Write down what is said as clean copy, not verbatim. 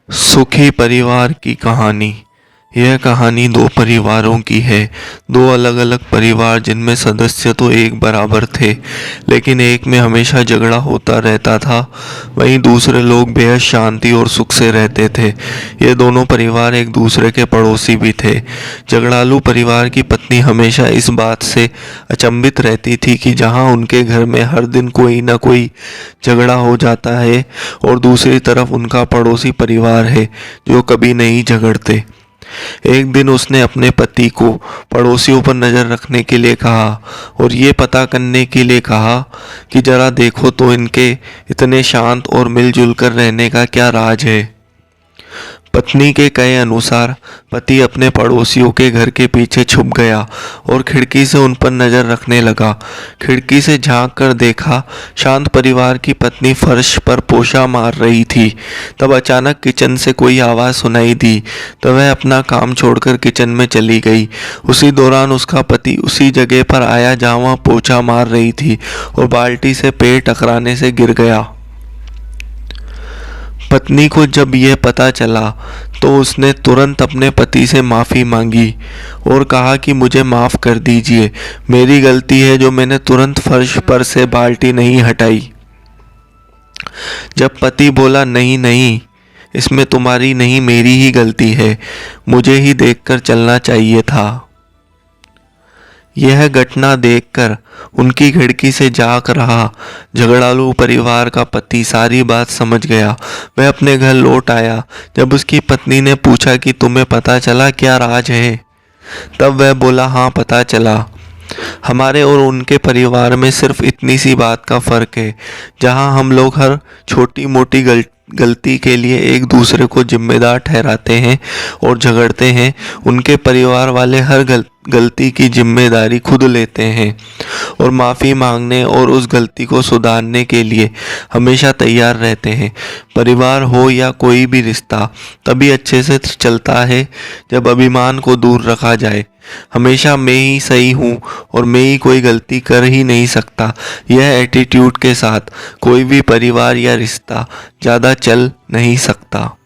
सुखी परिवार की कहानी। यह कहानी दो परिवारों की है। दो अलग अलग परिवार जिनमें सदस्य तो एक बराबर थे, लेकिन एक में हमेशा झगड़ा होता रहता था, वहीं दूसरे लोग बेहद शांति और सुख से रहते थे। ये दोनों परिवार एक दूसरे के पड़ोसी भी थे। झगड़ालू परिवार की पत्नी हमेशा इस बात से अचंभित रहती थी कि जहाँ उनके घर में हर दिन कोई न कोई झगड़ा हो जाता है, और दूसरी तरफ उनका पड़ोसी परिवार है जो कभी नहीं झगड़ते। एक दिन उसने अपने पति को पड़ोसियों पर नज़र रखने के लिए कहा और ये पता करने के लिए कहा कि जरा देखो तो इनके इतने शांत और मिलजुल कर रहने का क्या राज है। पत्नी के कहे अनुसार पति अपने पड़ोसियों के घर के पीछे छुप गया और खिड़की से उन पर नज़र रखने लगा। खिड़की से झांक कर देखा, शांत परिवार की पत्नी फर्श पर पोछा मार रही थी। तब अचानक किचन से कोई आवाज़ सुनाई दी, तो वह अपना काम छोड़कर किचन में चली गई। उसी दौरान उसका पति उसी जगह पर आया जहाँ वह पोछा मार रही थी और बाल्टी से पैर टकराने से गिर गया। पत्नी को जब यह पता चला तो उसने तुरंत अपने पति से माफ़ी मांगी और कहा कि मुझे माफ़ कर दीजिए, मेरी गलती है जो मैंने तुरंत फर्श पर से बाल्टी नहीं हटाई। जब पति बोला नहीं नहीं, इसमें तुम्हारी नहीं मेरी ही गलती है, मुझे ही देखकर चलना चाहिए था। यह घटना देखकर उनकी खिड़की से झांक रहा झगड़ालू परिवार का पति सारी बात समझ गया। वह अपने घर लौट आया। जब उसकी पत्नी ने पूछा कि तुम्हें पता चला क्या राज है, तब वह बोला हाँ पता चला। हमारे और उनके परिवार में सिर्फ इतनी सी बात का फ़र्क है, जहाँ हम लोग हर छोटी मोटी गलती के लिए एक दूसरे को जिम्मेदार ठहराते हैं और झगड़ते हैं, उनके परिवार वाले हर गलती की जिम्मेदारी खुद लेते हैं और माफ़ी मांगने और उस गलती को सुधारने के लिए हमेशा तैयार रहते हैं। परिवार हो या कोई भी रिश्ता तभी अच्छे से चलता है जब अभिमान को दूर रखा जाए। हमेशा मैं ही सही हूँ और मैं ही कोई गलती कर ही नहीं सकता, यह एटीट्यूड के साथ कोई भी परिवार या रिश्ता ज़्यादा चल नहीं सकता।